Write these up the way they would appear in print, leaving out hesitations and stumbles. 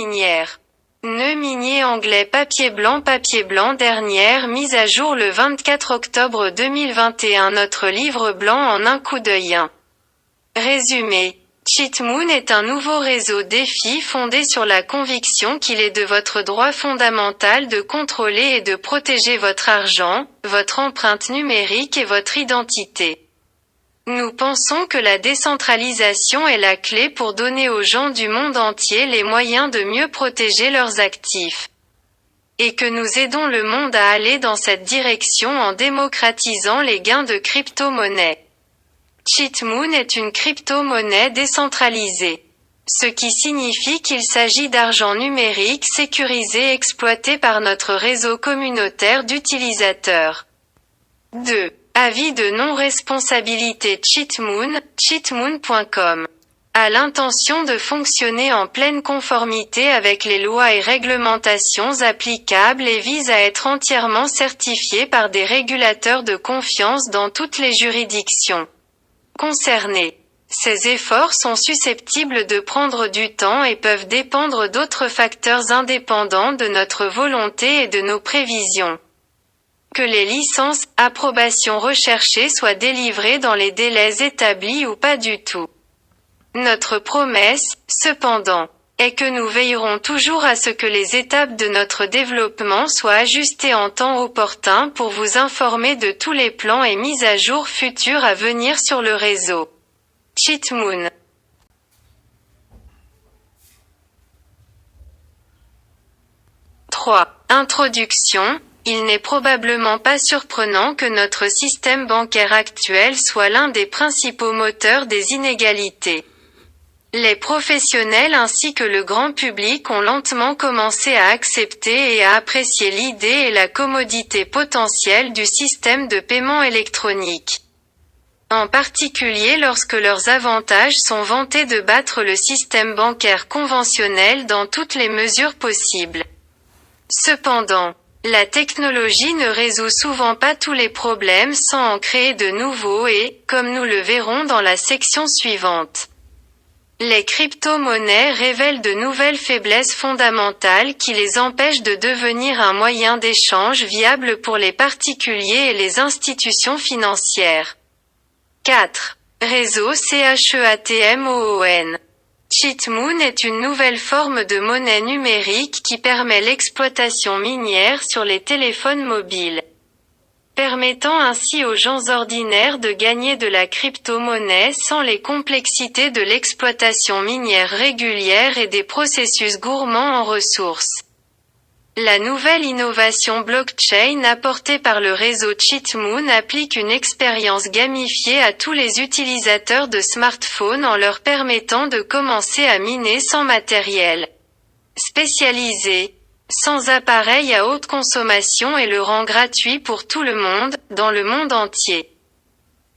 minière. Nœud minier anglais papier blanc dernière mise à jour le 24 octobre 2021. Notre livre blanc en un coup d'œil 1. Résumé. Cheatmoon est un nouveau réseau défi fondé sur la conviction qu'il est de votre droit fondamental de contrôler et de protéger votre argent, votre empreinte numérique et votre identité. Nous pensons que la décentralisation est la clé pour donner aux gens du monde entier les moyens de mieux protéger leurs actifs. Et que nous aidons le monde à aller dans cette direction en démocratisant les gains de crypto-monnaies. Cheatmoon est une crypto-monnaie décentralisée. Ce qui signifie qu'il s'agit d'argent numérique sécurisé exploité par notre réseau communautaire d'utilisateurs. 2. Avis de non-responsabilité Cheatmoon, cheatmoon.com. A l'intention de fonctionner en pleine conformité avec les lois et réglementations applicables et vise à être entièrement certifié par des régulateurs de confiance dans toutes les juridictions concernées. Ces efforts sont susceptibles de prendre du temps et peuvent dépendre d'autres facteurs indépendants de notre volonté et de nos prévisions. Que les licences, approbations recherchées soient délivrées dans les délais établis ou pas du tout. Notre promesse, cependant, est que nous veillerons toujours à ce que les étapes de notre développement soient ajustées en temps opportun pour vous informer de tous les plans et mises à jour futures à venir sur le réseau. Cheatmoon. 3. Introduction. Il n'est probablement pas surprenant que notre système bancaire actuel soit l'un des principaux moteurs des inégalités. Les professionnels ainsi que le grand public ont lentement commencé à accepter et à apprécier l'idée et la commodité potentielle du système de paiement électronique. En particulier lorsque leurs avantages sont vantés de battre le système bancaire conventionnel dans toutes les mesures possibles. Cependant, la technologie ne résout souvent pas tous les problèmes sans en créer de nouveaux et, comme nous le verrons dans la section suivante, les crypto-monnaies révèlent de nouvelles faiblesses fondamentales qui les empêchent de devenir un moyen d'échange viable pour les particuliers et les institutions financières. 4. Réseau CHEATMOON. Cheatmoon est une nouvelle forme de monnaie numérique qui permet l'exploitation minière sur les téléphones mobiles, permettant ainsi aux gens ordinaires de gagner de la crypto-monnaie sans les complexités de l'exploitation minière régulière et des processus gourmands en ressources. La nouvelle innovation blockchain apportée par le réseau Cheatmoon applique une expérience gamifiée à tous les utilisateurs de smartphones en leur permettant de commencer à miner sans matériel spécialisé, sans appareil à haute consommation et le rend gratuit pour tout le monde, dans le monde entier.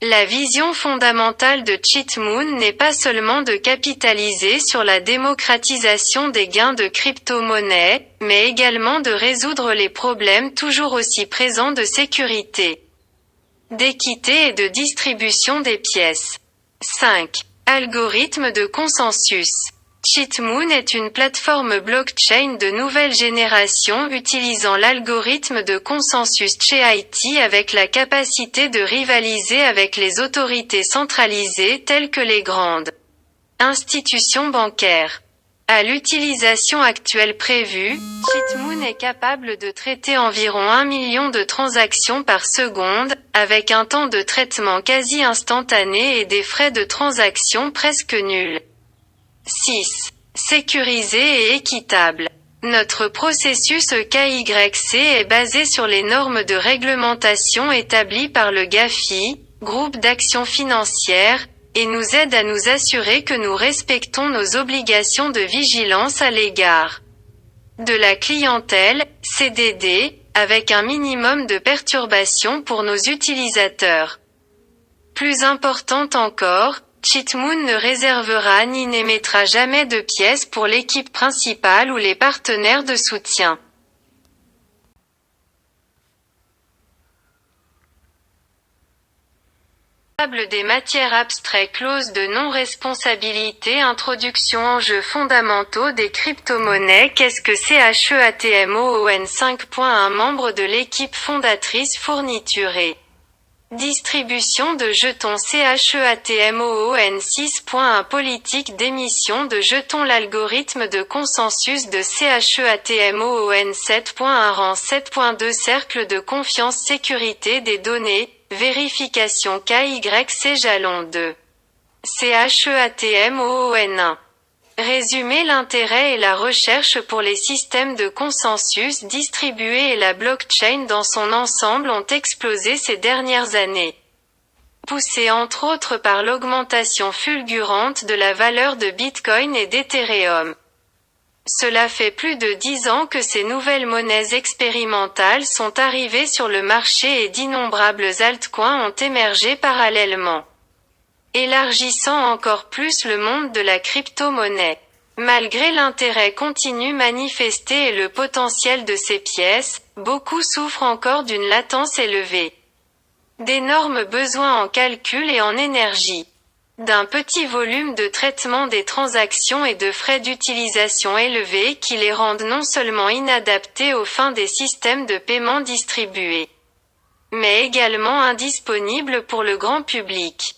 La vision fondamentale de Cheatmoon n'est pas seulement de capitaliser sur la démocratisation des gains de crypto-monnaie, mais également de résoudre les problèmes toujours aussi présents de sécurité, d'équité et de distribution des pièces. 5. Algorithme de consensus. Cheatmoon est une plateforme blockchain de nouvelle génération utilisant l'algorithme de consensus CHEAIT avec la capacité de rivaliser avec les autorités centralisées telles que les grandes institutions bancaires. À l'utilisation actuelle prévue, Cheatmoon est capable de traiter environ 1 million de transactions par seconde, avec un temps de traitement quasi instantané et des frais de transaction presque nuls. 6. Sécurisé et équitable. Notre processus KYC est basé sur les normes de réglementation établies par le GAFI, Groupe d'action financière, et nous aide à nous assurer que nous respectons nos obligations de vigilance à l'égard de la clientèle, CDD, avec un minimum de perturbations pour nos utilisateurs. Plus important encore, Cheatmoon ne réservera ni n'émettra jamais de pièces pour l'équipe principale ou les partenaires de soutien. des matières abstraites, clause de non-responsabilité, introduction, enjeux fondamentaux des crypto-monnaies. Qu'est-ce que CHEATMOON 5.1 Membre de l'équipe fondatrice, fourniture et distribution de jetons. CHEATMOON 6.1 Politique d'émission de jetons. L'algorithme de consensus de CHEATMOON 7.1 Rang 7.2 Cercle de confiance, sécurité des données, vérification KYC. Jalon 2. CHEATMOON 1. Résumé. L'intérêt et la recherche pour les systèmes de consensus distribués et la blockchain dans son ensemble ont explosé ces dernières années. Poussés entre autres par l'augmentation fulgurante de la valeur de Bitcoin et d'Ethereum. Cela fait plus de 10 ans que ces nouvelles monnaies expérimentales sont arrivées sur le marché et d'innombrables altcoins ont émergé parallèlement, élargissant encore plus le monde de la crypto-monnaie. Malgré l'intérêt continu manifesté et le potentiel de ces pièces, beaucoup souffrent encore d'une latence élevée, d'énormes besoins en calcul et en énergie, d'un petit volume de traitement des transactions et de frais d'utilisation élevés qui les rendent non seulement inadaptés aux fins des systèmes de paiement distribués, mais également indisponibles pour le grand public.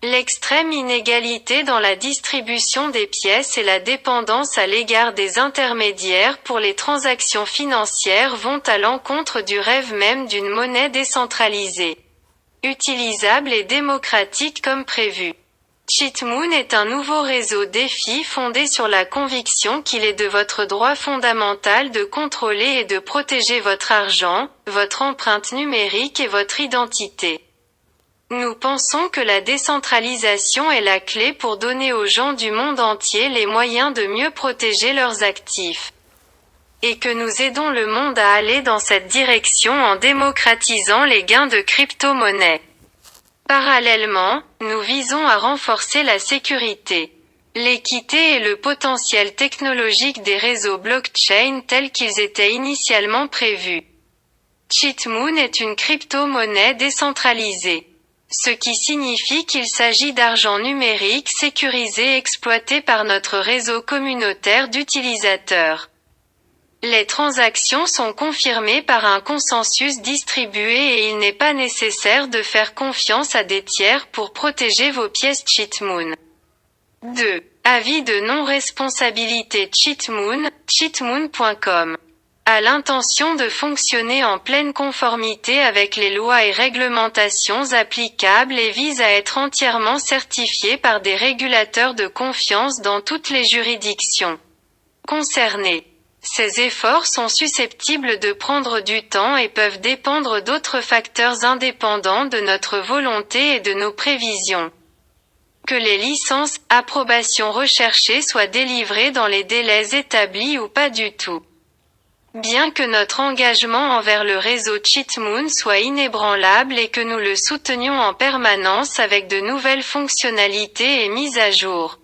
L'extrême inégalité dans la distribution des pièces et la dépendance à l'égard des intermédiaires pour les transactions financières vont à l'encontre du rêve même d'une monnaie décentralisée, utilisable et démocratique comme prévu. Cheatmoon est un nouveau réseau DeFi fondé sur la conviction qu'il est de votre droit fondamental de contrôler et de protéger votre argent, votre empreinte numérique et votre identité. Nous pensons que la décentralisation est la clé pour donner aux gens du monde entier les moyens de mieux protéger leurs actifs. Et que nous aidons le monde à aller dans cette direction en démocratisant les gains de crypto-monnaies. Parallèlement, nous visons à renforcer la sécurité, l'équité et le potentiel technologique des réseaux blockchain tels qu'ils étaient initialement prévus. Cheatmoon est une crypto-monnaie décentralisée. Ce qui signifie qu'il s'agit d'argent numérique sécurisé exploité par notre réseau communautaire d'utilisateurs. Les transactions sont confirmées par un consensus distribué et il n'est pas nécessaire de faire confiance à des tiers pour protéger vos pièces Cheatmoon. 2. Avis de non-responsabilité Cheatmoon, cheatmoon.com. A l'intention de fonctionner en pleine conformité avec les lois et réglementations applicables et vise à être entièrement certifié par des régulateurs de confiance dans toutes les juridictions concernées. Ces efforts sont susceptibles de prendre du temps et peuvent dépendre d'autres facteurs indépendants de notre volonté et de nos prévisions. Que les licences, approbations recherchées soient délivrées dans les délais établis ou pas du tout. Bien que notre engagement envers le réseau Cheatmoon soit inébranlable et que nous le soutenions en permanence avec de nouvelles fonctionnalités et mises à jour.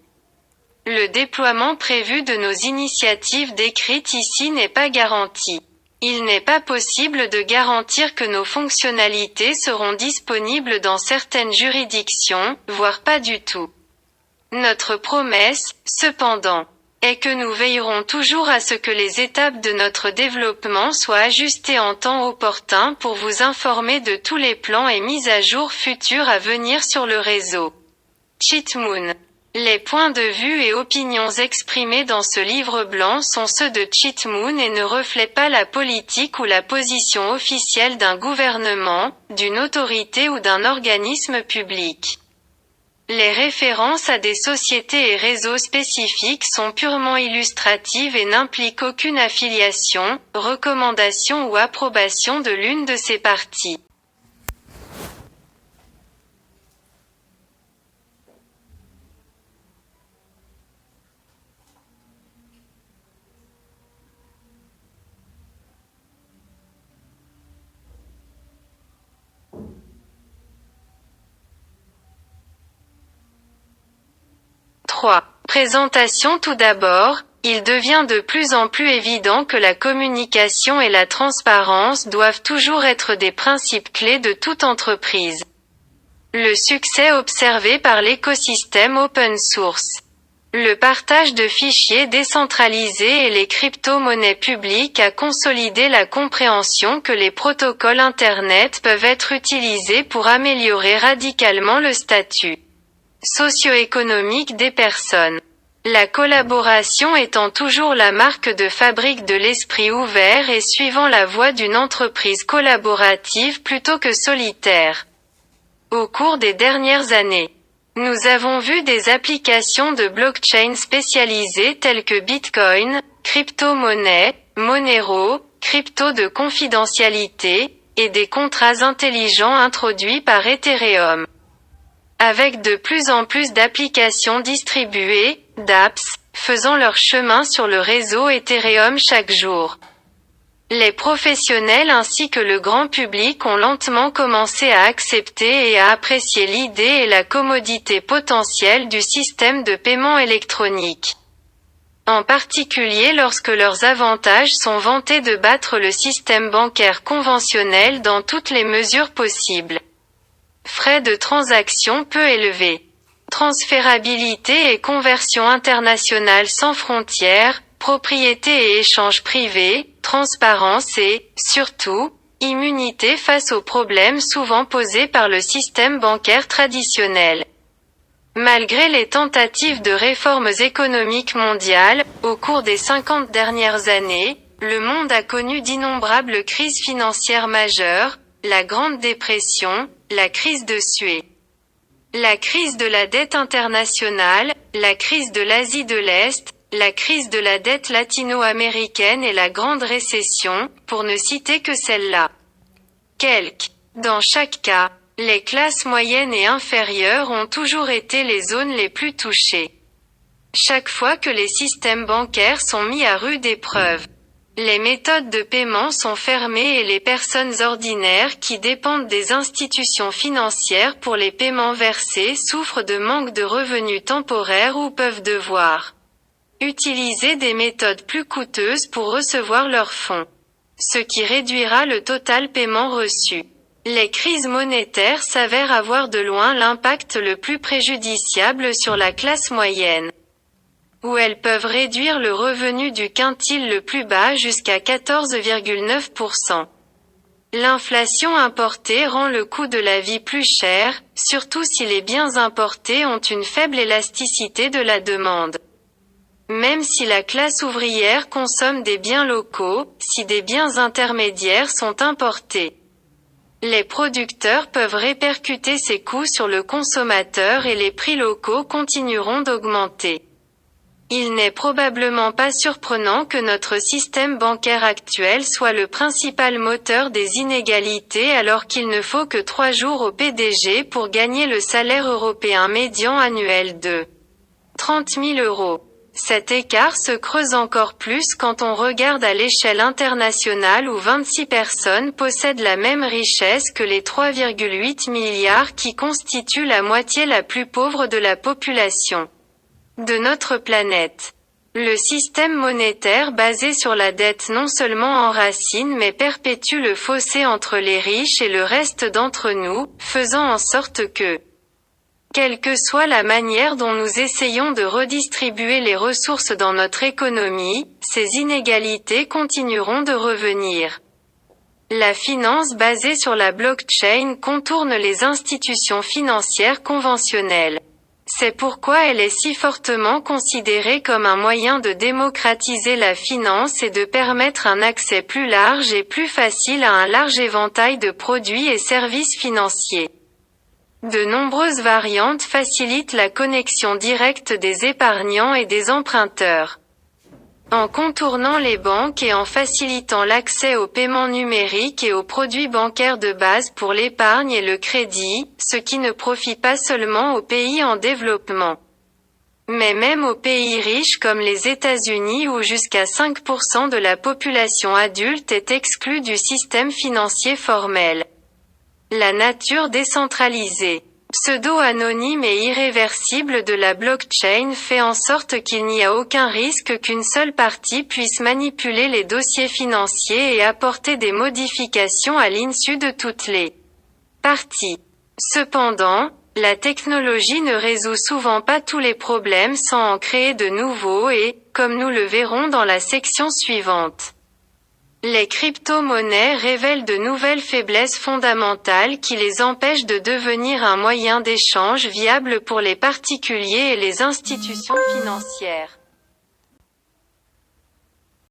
Le déploiement prévu de nos initiatives décrites ici n'est pas garanti. Il n'est pas possible de garantir que nos fonctionnalités seront disponibles dans certaines juridictions, voire pas du tout. Notre promesse, cependant, est que nous veillerons toujours à ce que les étapes de notre développement soient ajustées en temps opportun pour vous informer de tous les plans et mises à jour futures à venir sur le réseau Cheatmoon. Les points de vue et opinions exprimés dans ce livre blanc sont ceux de Cheatmoon et ne reflètent pas la politique ou la position officielle d'un gouvernement, d'une autorité ou d'un organisme public. Les références à des sociétés et réseaux spécifiques sont purement illustratives et n'impliquent aucune affiliation, recommandation ou approbation de l'une de ces parties. Présentation. Tout d'abord, il devient de plus en plus évident que la communication et la transparence doivent toujours être des principes clés de toute entreprise. Le succès observé par l'écosystème open source. Le partage de fichiers décentralisés et les crypto-monnaies publiques a consolidé la compréhension que les protocoles Internet peuvent être utilisés pour améliorer radicalement le statut socio-économique des personnes. La collaboration étant toujours la marque de fabrique de l'esprit ouvert et suivant la voie d'une entreprise collaborative plutôt que solitaire. Au cours des dernières années, nous avons vu des applications de blockchain spécialisées telles que Bitcoin, crypto-monnaie, Monero, crypto de confidentialité, et des contrats intelligents introduits par Ethereum. Avec de plus en plus d'applications distribuées, d'apps, faisant leur chemin sur le réseau Ethereum chaque jour. Les professionnels ainsi que le grand public ont lentement commencé à accepter et à apprécier l'idée et la commodité potentielle du système de paiement électronique. En particulier lorsque leurs avantages sont vantés de battre le système bancaire conventionnel dans toutes les mesures possibles. Frais de transaction peu élevés. Transférabilité et conversion internationale sans frontières, propriété et échange privé, transparence et, surtout, immunité face aux problèmes souvent posés par le système bancaire traditionnel. Malgré les tentatives de réformes économiques mondiales, au cours des 50 dernières années, le monde a connu d'innombrables crises financières majeures, la Grande Dépression, la crise de Suez, la crise de la dette internationale, la crise de l'Asie de l'Est, la crise de la dette latino-américaine et la Grande Récession, pour ne citer que celle-là. Dans chaque cas, les classes moyennes et inférieures ont toujours été les zones les plus touchées. Chaque fois que les systèmes bancaires sont mis à rude épreuve, les méthodes de paiement sont fermées et les personnes ordinaires qui dépendent des institutions financières pour les paiements versés souffrent de manque de revenus temporaires ou peuvent devoir utiliser des méthodes plus coûteuses pour recevoir leurs fonds, ce qui réduira le total paiement reçu. Les crises monétaires s'avèrent avoir de loin l'impact le plus préjudiciable sur la classe moyenne, où elles peuvent réduire le revenu du quintile le plus bas jusqu'à 14,9%. L'inflation importée rend le coût de la vie plus cher, surtout si les biens importés ont une faible élasticité de la demande. Même si la classe ouvrière consomme des biens locaux, si des biens intermédiaires sont importés, les producteurs peuvent répercuter ces coûts sur le consommateur et les prix locaux continueront d'augmenter. Il n'est probablement pas surprenant que notre système bancaire actuel soit le principal moteur des inégalités alors qu'il ne faut que 3 jours au PDG pour gagner le salaire européen médian annuel de 30 000 €. Cet écart se creuse encore plus quand on regarde à l'échelle internationale où 26 personnes possèdent la même richesse que les 3,8 milliards qui constituent la moitié la plus pauvre de la population de notre planète. Le système monétaire basé sur la dette non seulement enracine mais perpétue le fossé entre les riches et le reste d'entre nous, faisant en sorte que, quelle que soit la manière dont nous essayons de redistribuer les ressources dans notre économie, ces inégalités continueront de revenir. La finance basée sur la blockchain contourne les institutions financières conventionnelles. C'est pourquoi elle est si fortement considérée comme un moyen de démocratiser la finance et de permettre un accès plus large et plus facile à un large éventail de produits et services financiers. De nombreuses variantes facilitent la connexion directe des épargnants et des emprunteurs. En contournant les banques et en facilitant l'accès aux paiements numériques et aux produits bancaires de base pour l'épargne et le crédit, ce qui ne profite pas seulement aux pays en développement, mais même aux pays riches comme les États-Unis où jusqu'à 5% de la population adulte est exclue du système financier formel. La nature décentralisée, pseudo-anonyme et irréversible de la blockchain fait en sorte qu'il n'y a aucun risque qu'une seule partie puisse manipuler les dossiers financiers et apporter des modifications à l'insu de toutes les parties. Cependant, la technologie ne résout souvent pas tous les problèmes sans en créer de nouveaux et, comme nous le verrons dans la section suivante, les crypto-monnaies révèlent de nouvelles faiblesses fondamentales qui les empêchent de devenir un moyen d'échange viable pour les particuliers et les institutions financières.